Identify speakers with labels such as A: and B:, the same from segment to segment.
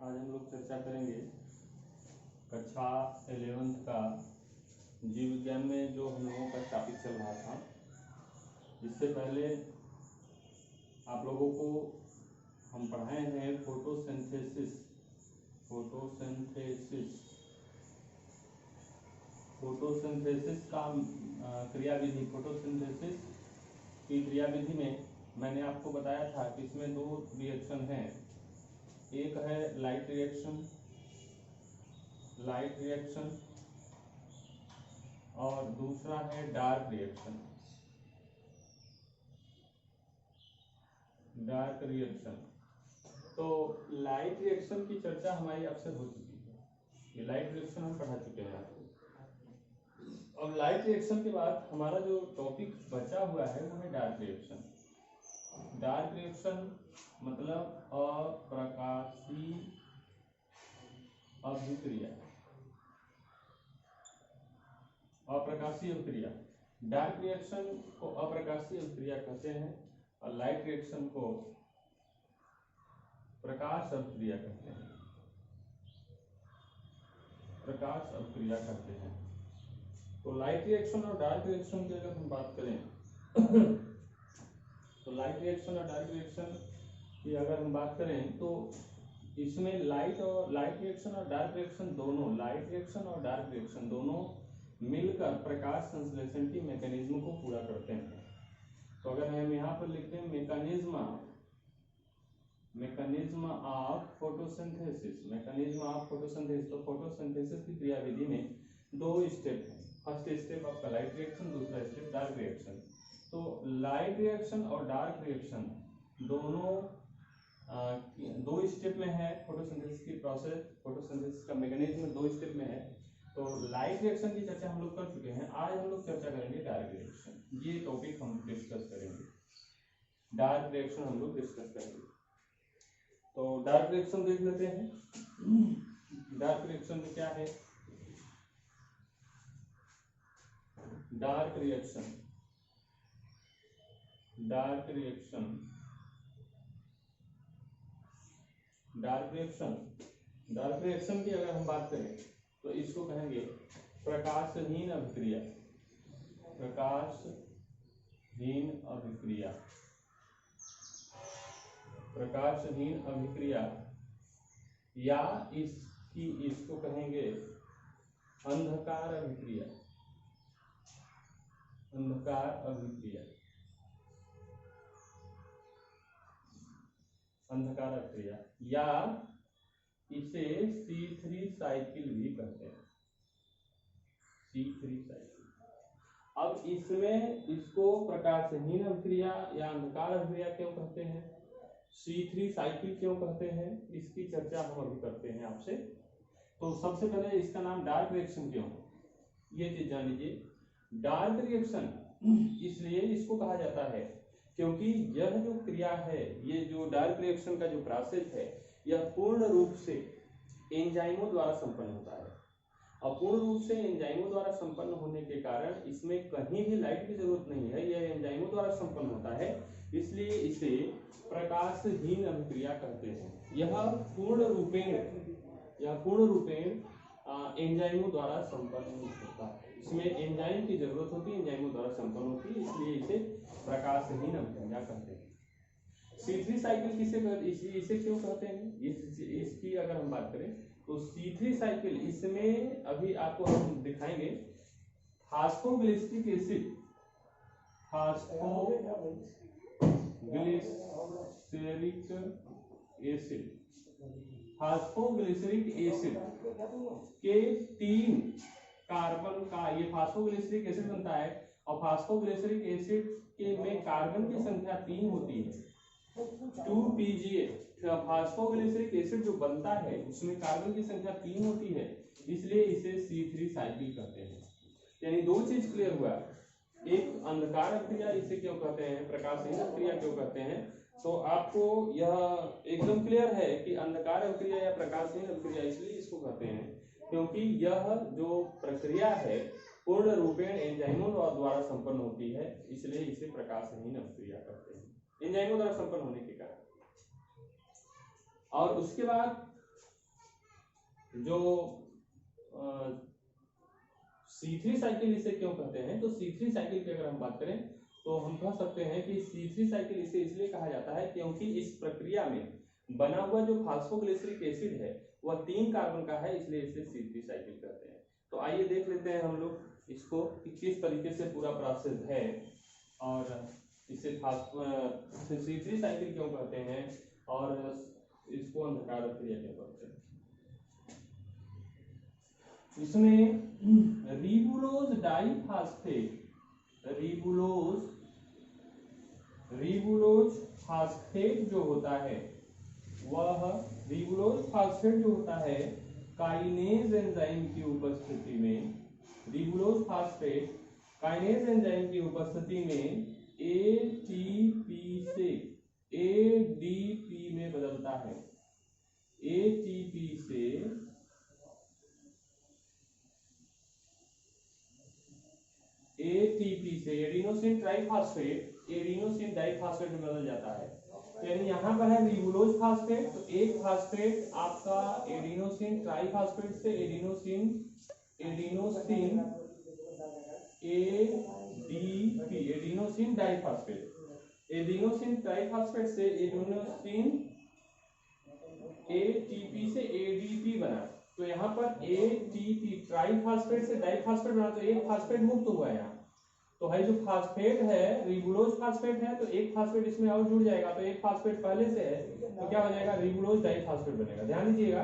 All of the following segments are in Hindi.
A: आज हम लोग चर्चा करेंगे कक्षा 11th का जीव विज्ञान में जो हम लोगों का टॉपिक चल रहा था। इससे पहले आप लोगों को हम पढ़ाए हैं फोटोसिंथेसिस का क्रियाविधि। फोटोसिंथेसिस की क्रियाविधि में मैंने आपको बताया था कि इसमें दो रिएक्शन हैं। एक है लाइट रिएक्शन और दूसरा है डार्क रिएक्शन। तो लाइट रिएक्शन की चर्चा हमारी आपसे हो चुकी है। ये लाइट रिएक्शन हम पढ़ा चुके हैं आपको। अब लाइट रिएक्शन के बाद हमारा जो टॉपिक बचा हुआ है वो है डार्क रिएक्शन। डार्क रिएक्शन मतलब अप्रकाशीय अभिक्रिया। डार्क रिएक्शन को अप्रकाशीय अभिक्रिया कहते हैं और लाइट रिएक्शन को प्रकाश अभिक्रिया कहते हैं। तो लाइट रिएक्शन और डार्क रिएक्शन की अगर हम बात करें तो लाइट रिएक्शन और डार्क रिएक्शन की अगर हम बात करें तो इसमें लाइट रिएक्शन और डार्क रिएक्शन दोनों मिलकर प्रकाश संश्लेषण की मैकेनिज्म को पूरा करते हैं। तो अगर हम यहाँ पर लिखते हैं मैकेनिज्म ऑफ फोटोसिंथेसिस, तो फोटोसिंथेसिस की क्रियाविधि में दो स्टेप हैं। फर्स्ट स्टेप आपका लाइट रिएक्शन, दूसरा स्टेप डार्क रिएक्शन। तो लाइट रिएक्शन और डार्क रिएक्शन दोनों दो स्टेप में है। फोटोसिंथेसिस की प्रोसेस, फोटोसिंथेसिस का मैकेनिज्म दो स्टेप में है। तो लाइट रिएक्शन की चर्चा हम लोग कर चुके हैं। आज हम लोग चर्चा करेंगे डार्क रिएक्शन। ये टॉपिक हम डिस्कस करेंगे। डार्क रिएक्शन हम लोग डिस्कस करेंगे। तो डार्क रिएक्शन देख लेते हैं। डार्क रिएक्शन में क्या है? डार्क रिएक्शन की अगर हम बात करें तो इसको कहेंगे प्रकाशहीन अभिक्रिया या इसको कहेंगे अंधकार अभिक्रिया या इसे C3 साइकिल भी कहते हैं। C3 cycle. अब इसमें इसको प्रकाशहीन अभिक्रिया या अंधकार अभिक्रिया क्यों कहते हैं, C3 साइकिल क्यों कहते हैं, इसकी चर्चा हम अभी करते हैं आपसे। तो सबसे पहले इसका नाम डार्क रिएक्शन क्यों है, ये चीज जान लीजिए। डार्क रिएक्शन इसलिए इसको कहा जाता है क्योंकि यह जो क्रिया है, ये जो डार्क रिएक्शन का जो प्रोसेस है, यह पूर्ण रूप से एंजाइमों द्वारा संपन्न होता है। और पूर्ण रूप से एंजाइमों द्वारा संपन्न होने के कारण इसमें कहीं भी लाइट की जरूरत नहीं है, यह एंजाइमों द्वारा संपन्न होता है, इसलिए इसे प्रकाशहीन अभिक्रिया कहते हैं। यह पूर्ण रूपेण एंजाइमों द्वारा संपन्न होता है। इसमें एंजाइम की जरूरत होती है, एंजाइमों द्वारा संपन्न होती है, इसलिए इसे प्रकाशहीन अभिक्रिया कहते हैं। C3 साइकिल इसे क्यों कहते हैं, इसकी अगर हम बात करें तो C3 साइकिल, इसमें अभी आपको हम दिखाएंगे फास्फोग्लिसरिक एसिड के 3 कार्बन का ये फास्फोग्लिसरिक एसिड बनता है। और फास्फोग्लिसरिक एसिड के में कार्बन की संख्या 3 होती है, 2PGA। फास्फोग्लिसरिक एसिड जो बनता है उसमें कार्बन की संख्या 3 होती है, इसलिए इसे C3 साइकिल कहते हैं। यानी दो चीज क्लियर हुआ, एक अंधकार अभिक्रिया इसे क्यों कहते हैं, प्रकाशहीन अभिक्रिया क्यों कहते हैं। तो आपको यह एकदम क्लियर है कि अंधकार अभिक्रिया या प्रकाशहीन अभिक्रिया इसलिए इसको कहते हैं क्योंकि यह जो प्रक्रिया है पूर्ण रूपेण एंजाइमों द्वारा संपन्न होती है, इसलिए इसे प्रकाशहीन अभिक्रिया कहते हैं, एंजाइमों द्वारा संपन्न होने के कारण। और उसके बाद जो C3 साइकिल इसे क्यों कहते हैं, तो C3 साइकिल की अगर हम बात करें तो हम कह सकते हैं कि C3 साइकिल इसे इसलिए कहा जाता है क्योंकि इस प्रक्रिया में बना हुआ जो फास्फोग्लिसरिक एसिड है वह 3 कार्बन का है, इसलिए इसे C3 साइकिल कहते हैं। तो आइए देख लेते हैं हम लोग इसको कि किस तरीके से पूरा प्रोसेस है और इसे C3 साइकिल क्यों कहते हैं और इसको अंधकार क्रिया क्यों कहते हैं। इसमें रिबुलोज डाइफास्फेट रिबुलोज फास्फेट जो होता है वह रिबुलोज फास्फेट जो होता है काइनेज एंजाइम की उपस्थिति में रिबुलोज फास्फेट काइनेज एंजाइम की उपस्थिति में एटीपी से एडीपी में बदलता है। एटीपी से एडिनोसिन ट्राइफॉस्फेट एडिनोसिन डाइफॉस्फेट में बदल जाता है। यानी यहाँ पर है रिबुलोज फास्फेट, तो एक फास्फेट आपका एडिनोसिन ट्राइफॉस्फेट से एडिनोसिन एडिनोसिन डाइफॉस्फेट से एडिनोसिन एटीपी से एडीपी बना। तो यहाँ पर एटीपी ट्राइफॉस्फेट से डाइफॉस्फेट बना, तो एक फास्फेट मुक्त हुआ है यहाँ। तो है जो फास्फेट है रिबुलोज फास्फेट है, तो एक फास्फेट इसमें और जुड़ जाएगा, तो एक फास्फेट पहले से है तो क्या हो जाएगा रिबुलोज डाइफॉस्फेट बनेगा। ध्यान दीजिएगा,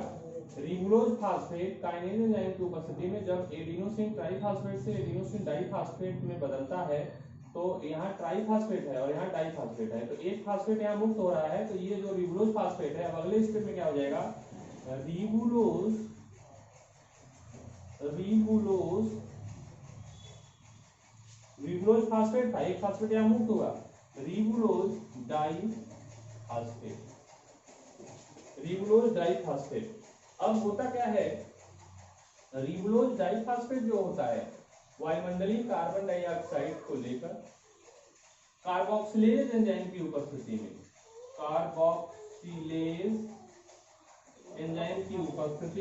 A: रिबुलोज फास्फेट काइनेज एंजाइम की उपस्थिति में जब एडिनोसिन ट्राइफॉस्फेट से एडिनोसिन डाइफॉस्फेट में बदलता है तो यहाँ ट्राइफॉस्फेट है और यहाँ डाइफॉस्फेट है, तो एक फास्फेट यहाँ मुक्त हो रहा है। तो ये जो रिबुलोज फास्फेट है अब अगले स्टेप में क्या हो जाएगा, रिबुलोज फास्फेट था, एक फास्फेट यहाँ मुक्त हुआ, रिबुलोज डाइफॉस्फेट। अब होता क्या है, रिबुलोज डाइफॉस्फेट जो होता है वायुमंडलीय कार्बन डाइऑक्साइड को लेकर कार्बोक्सिलेज एंजाइम की उपस्थिति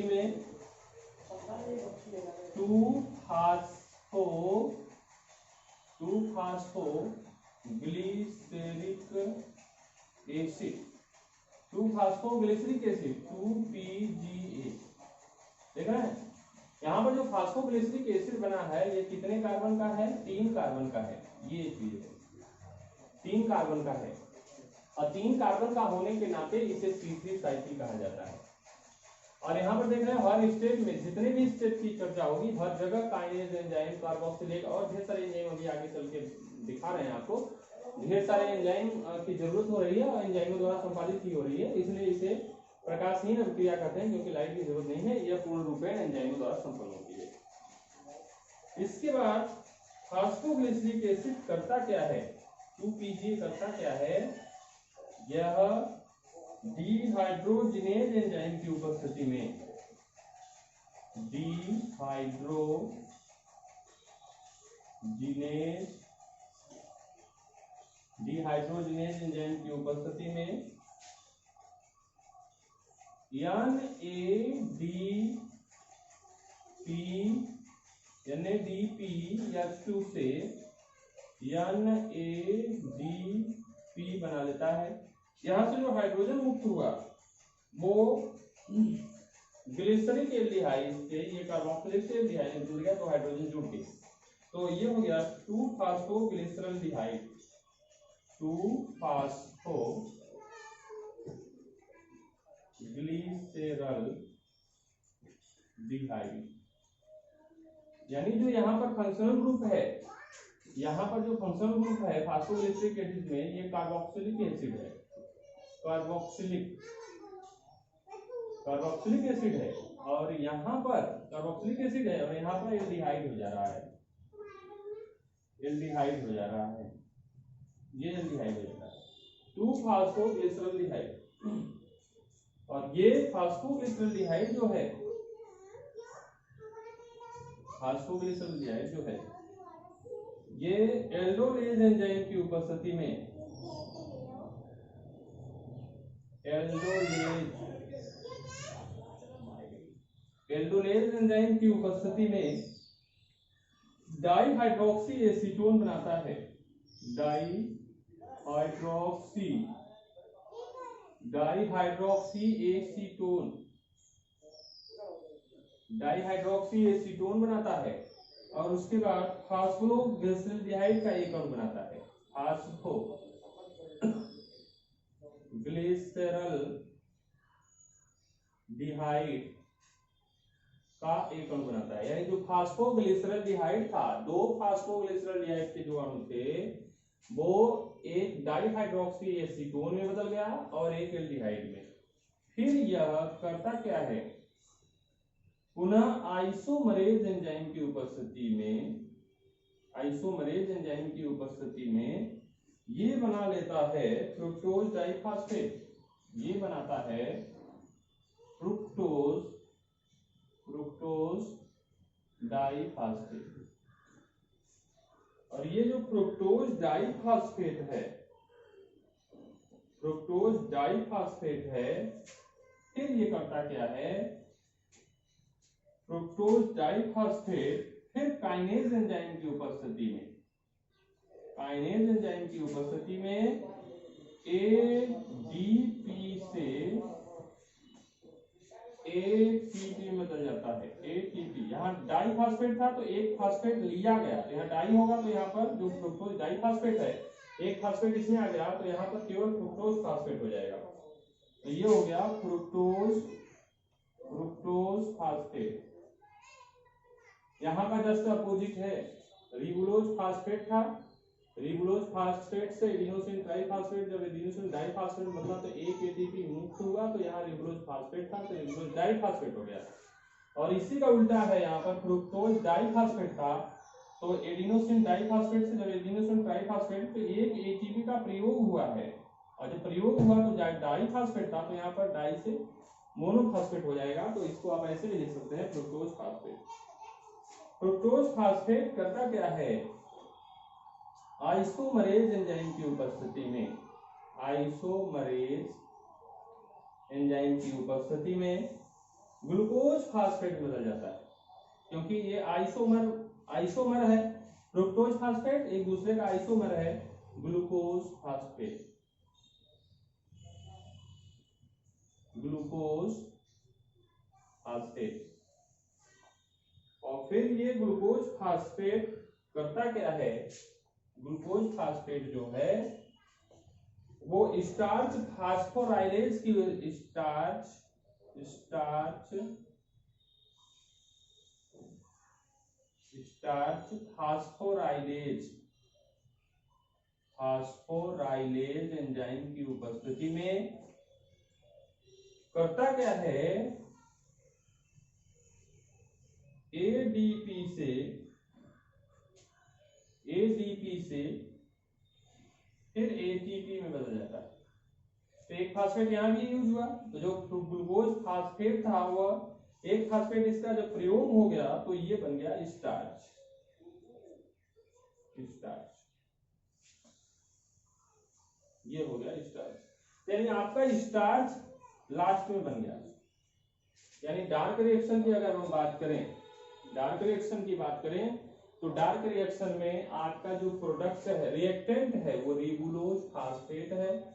A: में 2-फास्फोग्लिसरिक एसिड 2PGA देख रहे हैं। यहाँ पर जो फास्फोग्लिसरिक एसिड बना है ये कितने कार्बन का है, 3 कार्बन का है। ये चीज है 3 कार्बन का है और 3 कार्बन का होने के नाते इसे C3 साइकिल कहा जाता है। और यहाँ पर देख रहे हैं हर स्टेप में जितने भी स्टेप की चर्चा होगी हर जगह काइनेज एंजाइम कार्बोक्सिलेज और ढेर सारे एंजाइम अभी आगे चल के दिखा रहे हैं आपको, ढेर सारे एंजाइम की जरूरत हो रही है और एंजाइमों द्वारा संपादित की हो रही है, इसलिए इसे प्रकाशहीन अभिक्रिया कहते हैं क्योंकि लाइट की जरूरत नहीं है, यह पूर्ण रूपेण एंजाइमों द्वारा संपन्न होती है। इसके बाद फास्फोग्लिसरिक एसिड करता क्या है, 2PGA करता क्या है, यह डिहाइड्रोजिनेज एंजाइम की उपस्थिति में डिहाइड्रोजिनेज एंजाइम की उपस्थिति में NADP H2 से NADP बना लेता है। यहां से जो हाइड्रोजन मुक्त हुआ वो ग्लिसरिक एल्डिहाइड से ये कार्बोक्सिलिक एल्डिहाइड जुड़ गया तो हाइड्रोजन जुड़ गया, तो ये हो गया 2-फास्फोग्लिसरल्डिहाइड 2-फास्फोग्लिसरल्डिहाइड। यानी जो यहाँ पर फंक्शनल ग्रुप है, यहाँ पर जो फंक्शनल ग्रुप है फास्फोग्लिसरिक एसिड में ये कार्बोक्सिलिक एसिड है, कार्बोक्सिलिक एसिड है और यहाँ पर कार्बोक्सिलिक एसिड है और यहाँ पर एल्डिहाइड हो जा रहा है, एल्डिहाइड हो जा रहा है, ये एल्डिहाइड हो जाता है 2-फास्फोग्लिसरल्डिहाइड। और ये फास्फोग्लिसरल्डिहाइड जो है, फास्फोग्लिसरल्डिहाइड जो है ये एल्डोलेज एंजाइम की उपस्थिति में एल्डोलेज एंजाइम की उपस्थिति में डाईहाइड्रोक्सी एसीटोन बनाता है। डाईहाइड्रोक्सी एसीटोन बनाता है और उसके बाद फास्फोग्लिसरॉल्डिहाइड का एक अणु बनाता है। फास्फोग्लिसरॉल्डिहाइड का एक अणु बनाता है। यानी जो फास्फोग्लिसरॉल्डिहाइड था, दो फास्फोग्लिसरॉल्डिहाइड के जो अणु थे वो एक डाईहाइड्रोक्सी एसीटोन में बदल गया और एक एल्डिहाइड में। फिर यह करता क्या है, पुनः आइसोमरेज एंजाइम की उपस्थिति में ये बना लेता है फ्रुक्टोज डाइफॉस्फेट। ये बनाता है फ्रुक्टोज डाइफॉस्फेट। और ये जो फ्रुक्टोज डाइफॉस्फेट है, फिर ये करता क्या है, फ्रुक्टोज डाइफॉस्फेट फिर काइनेज एंजाइम की उपस्थिति में एडीपी से एटीपी में बदल जाता है। एटीपी, यहाँ डाइफॉस्फेट था तो एक फास्फेट लिया गया, तो यहाँ डाई होगा तो यहाँ पर जो फ्रुक्टोज डाइफॉस्फेट है एक फास्फेट इसमें आ गया तो यहाँ पर केवल फ्रुक्टोज फास्फेट हो जाएगा। तो ये हो गया फ्रुक्टोज फास्फेट। यहाँ का जस्ट अपोजिट है, रिबुलोज फास्फेट था, रिबुलोज फास्फेट से एडिनोसिन ट्राइफॉस्फेट, जब एडिनोसिन डाइफॉस्फेट बदला तो एक एटीपी मुक्त हुआ, तो यहाँ रिबुलोज फास्फेट था तो रिबुलोज डाइफॉस्फेट हो गया। और इसी का उल्टा है, यहाँ पर फ्रुक्टोज डाइफॉस्फेट था तो एडिनोसिन डाइफॉस्फेट से जब एडिनोसिन ट्राइफॉस्फेट तो एक एटीपी का प्रयोग हुआ है, और जब प्रयोग हुआ तो डाइफॉस्फेट था तो यहाँ पर डाई से मोनोफॉस्फेट हो जाएगा। तो इसको आप ऐसे भी लिख सकते हैं फ्रुक्टोज फास्फेट। फ्रुक्टोज फास्फेट करता क्या है, आइसोमरेज एंजाइम की उपस्थिति में ग्लूकोज फास्फेट बदल जाता है, क्योंकि ये आइसोमर है। फ्रुक्टोज फास्फेट एक दूसरे का आइसोमर है ग्लूकोज फास्फेट। और फिर ये ग्लूकोज फास्फेट करता क्या है, ग्लूकोज फास्फेट जो है वो स्टार्च फास्फोराइलेज की स्टार्च फास्फोराइलेज एंजाइम की उपस्थिति में करता क्या है, एडीपी से फिर एटीपी में बदल जाता है। तो एक फास्फेट यहां भी यूज हुआ, तो जो ग्लूकोज फास्फेट था वह एक फास्फेट इसका जब प्रयोग हो गया तो ये बन गया स्टार्च। ये हो गया स्टार्च, यानी आपका स्टार्च लास्ट में बन गया। यानी डार्क रिएक्शन की अगर हम बात करें, तो डार्क रिएक्शन में आपका जो प्रोडक्ट है, रिएक्टेंट है, वो रिबुलोज फास्फेट है।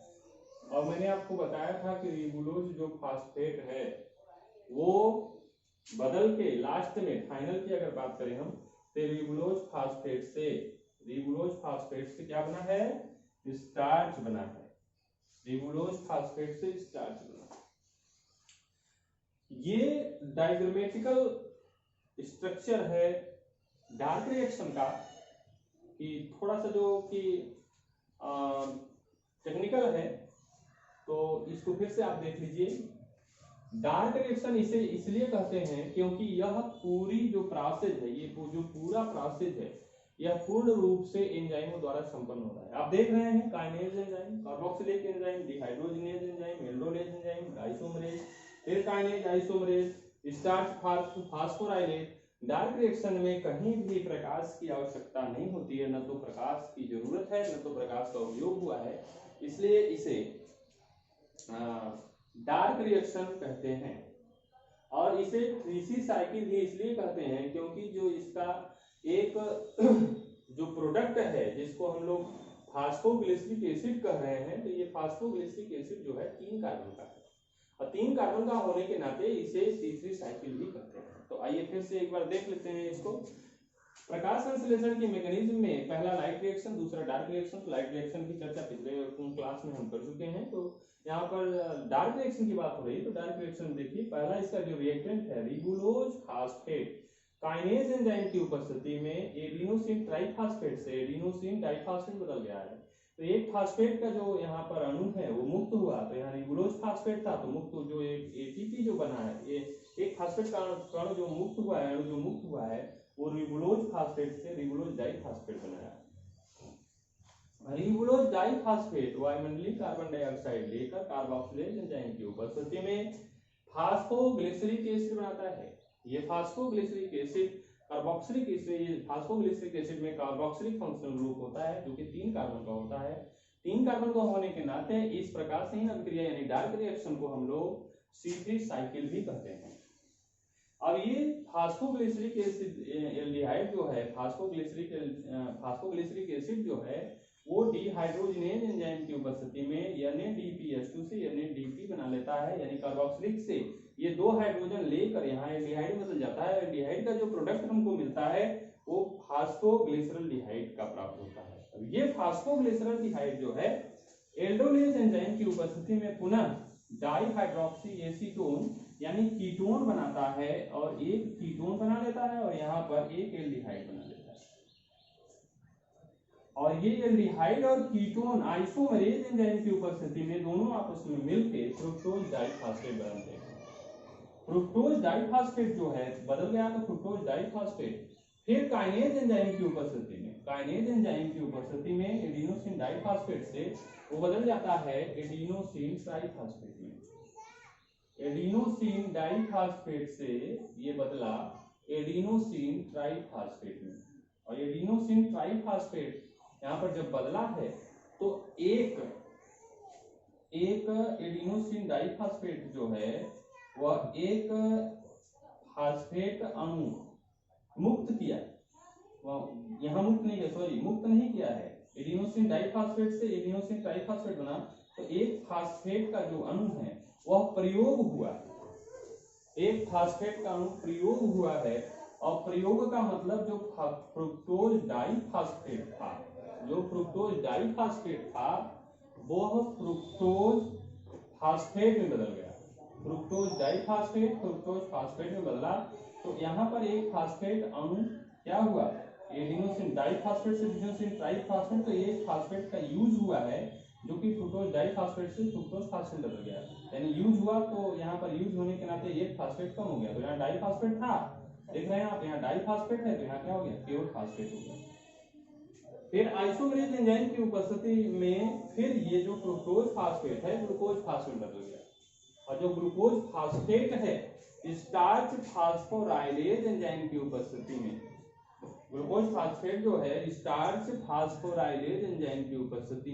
A: और मैंने आपको बताया था कि रिबुलोज जो फास्फेट है वो बदल के लास्ट में फाइनल की अगर बात करें हम, तो रिबुलोज फास्फेट से क्या बना है, स्टार्च बना है। रिबुलोज फास्फेट से स्टार्च बना। ये डायग्रामेटिकल स्ट्रक्चर है डार्क रिएक्शन का, कि थोड़ा सा जो कि टेक्निकल है, तो इसको फिर से आप देख लीजिए। डार्क रिएक्शन इसे इसलिए कहते हैं क्योंकि यह पूरी जो प्रोसेस है, ये जो पूरा प्रोसेस है, यह पूर्ण रूप से एंजाइमों द्वारा संपन्न होता है। आप देख रहे हैं kinase enzyme, carboxylase enzyme, dehydrogenase enzyme, aldolase enzyme, isomerase, फिर kinase, isomerase, starch phosphorylase. Dark reaction में कहीं भी प्रकाश की आवश्यकता नहीं होती है, न तो प्रकाश की जरूरत है, न तो प्रकाश का उपयोग हुआ है, इसलिए इसे डार्क रिएक्शन कहते हैं। और इसे 3C साइकिल भी इसलिए कहते हैं क्योंकि जो इसका एक जो प्रोडक्ट है जिसको हम लोग फास्फोग्लिसरिक एसिड कह रहे हैं, तो ये फास्फोग्लिसरिक एसिड जो है 3 कार्बन का है और 3 कार्बन का होने के नाते इसे C3 साइकिल भी कहते हैं। तो आइए फिर से एक बार देख लेते हैं इसको। प्रकाश संश्लेषण के मैकेनिज्म में पहला लाइट रिएक्शन, दूसरा डार्क रिएक्शन। तो लाइट रिएक्शन की चर्चा पिछले क्लास में हम कर चुके हैं। तो यहाँ पर डार्क रिएक्शन की बात हो रही है। तो डार्क रिएक्शन देखिए, पहला इसका जो रिएक्टेंट है रिबुलोज फास्फेट काइनेज एंजाइम की उपस्थिति में एडिनोसिन ट्राइफास्फेट से एडिनोसिन डाइफास्फेट बदल गया है। तो एक फास्फेट का जो यहाँ पर अणु है वो मुक्त हुआ, तो यहाँ रिबुलोज फास्फेट था तो मुक्त जो एक एटीपी जो बना है, एक फास्फेट का अणु जो मुक्त हुआ है, अणु जो मुक्त हुआ है वो रिबुलोज फास्फेट से रिबुलोज डाइफास्फेट बनाया। रिबुलोज डाइफास्फेट वायुमंडलीय कार्बन डाइऑक्साइड लेकर कार्बोक्सिलेज एंजाइम की उपस्थिति में फास्फोग्लिसरिक एसिड बनाता है। ये phosphoglyceric acid carboxylic acid, phosphoglyceric acid में कार्बोक्सिलिक फंक्शनल ग्रुप होता है जो कि 3 कार्बन का होता है। 3 कार्बन का होने के नाते इस प्रकार से अभिक्रिया यानी डार्क रिएक्शन को हम लोग C3 साइकिल भी कहते हैं। अब ये फास्फोग्लिसरिक एसिड एल्डिहाइड जो है, फास्फोग्लिसरिक एसिड जो है वो डिहाइड्रोजिनेज एंजाइम की उपस्थिति में NADPH2 से NADP बना लेता है, यानी कार्बोक्सिलिक से ये 2 हाइड्रोजन लेकर यहाँ एल्डिहाइड बदल जाता है। एल्डिहाइड का जो प्रोडक्ट हमको मिलता है वो फास्फोग्लिसरल्डिहाइड का प्राप्त होता है। अब ये फास्फोग्लिसरल्डिहाइड जो है एल्डोलेज एंजाइम की उपस्थिति में पुनः डाइहाइड्रोक्सी एसीटोन यानी कीटोन बनाता है और एक कीटोन बना लेता है और यहाँ पर एक एल्डिहाइड बना लेता है। और ये एल्डिहाइड और कीटोन आइसोमरेज एंजाइम की उपस्थिति में दोनों आपस में मिलकर फ्रुक्टोज डाइफास्फेट बनाते हैं। फ्रुक्टोज डाइफास्फेट जो है बदल गया तो फ्रुक्टोज डाइफास्फेट, फिर काइनेज एंजाइम की उपस्थिति में एडिनोसिन डाइफास्फेट से वो बदल जाता है एडिनोसिन ट्राइफास्फेट में। एडिनोसिन डाइफास्फेट से ये बदला एडिनोसिन ट्राइफास्फेट में, और एडिनोसिन ट्राइफास्फेट यहाँ पर जब बदला है तो एक एडिनोसिन डाइफास्फेट जो है वह एक फास्फेट अणु मुक्त किया, वह यहाँ मुक्त नहीं किया है। एडिनोसिन डाइफास्फेट से एडिनोसिन ट्राइफास्फेट बना तो एक फास्फेट का जो अणु है वह प्रयोग हुआ है, एक फास्फेट का अणु प्रयोग हुआ है। और प्रयोग का मतलब जो फ्रुक्टोज डाइफास्फेट था, वह फ्रुक्टोज फास्फेट में बदल गया। फ्रुक्टोज डाइफास्फेट फ्रुक्टोज फास्फेट में बदला तो यहाँ पर एक फास्फेट अणु क्या हुआ, एडिनोसिन डाइफास्फेट से एडिनोसिन ट्राइफास्फेट, तो एक फास्फेट का यूज हुआ है जो कि फ्रुक्टोज डाइफास्फेट से फ्रुक्टोज फास्फेट बदल गया, यानी यूज हुआ तो यहाँ पर यूज होने के नाते एक फास्फेट कम हो गया। तो यहाँ डाइफास्फेट था, देख रहे हैं आप, यहाँ डाइफास्फेट है तो यहाँ क्या हो गया, केवल फास्फेट हो गया। फिर आइसोमरेज एंजाइम की उपस्थिति में फिर ये जो फ्रुक्टोज फास्फेट है ग्लूकोज फास्फेट बदल गया, और जो ग्लूकोज फास्फेट है स्टार्च फास्फोराइलेज एंजाइम की उपस्थिति में, ग्लूकोज फास्फेट जो है स्टार्च फास्फोराइलेज एंजाइम की उपस्थिति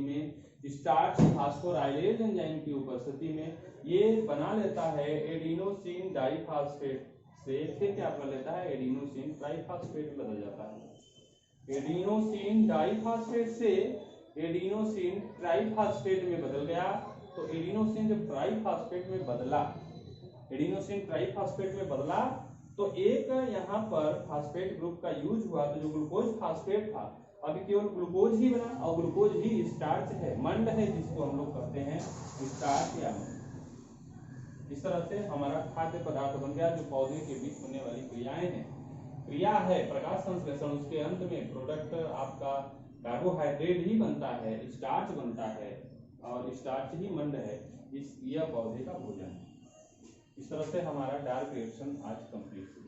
A: में ये बना लेता है एडिनोसिन डाइफास्फेट से, फिर क्या कर लेता है, एडिनोसिन ट्राइफास्फेट बदल जाता है। एडिनोसिन डाइफास्फेट से एडिनोसिन ट्राइफास्फेट में बदल गया, तो एडिनोसिन जब ट्राइफास्फेट में बदला तो एक यहाँ पर फास्फेट ग्रुप का यूज हुआ, तो जो ग्लूकोज फास्फेट था अभी केवल ग्लूकोज ही बना, और ग्लूकोज ही स्टार्च है, मंड है, जिसको हम लोग कहते हैं स्टार्च या मंड। इस तरह से हमारा खाद्य पदार्थ बन गया जो पौधे के बीच होने वाली क्रिया है प्रकाश संश्लेषण, उसके अंत में प्रोडक्ट आपका कार्बोहाइड्रेट ही बनता है, स्टार्च बनता है, और स्टार्च ही मंड है, यह पौधे का भोजन है। इस तरह से हमारा डार्क रिएक्शन आज कंप्लीट हो गया।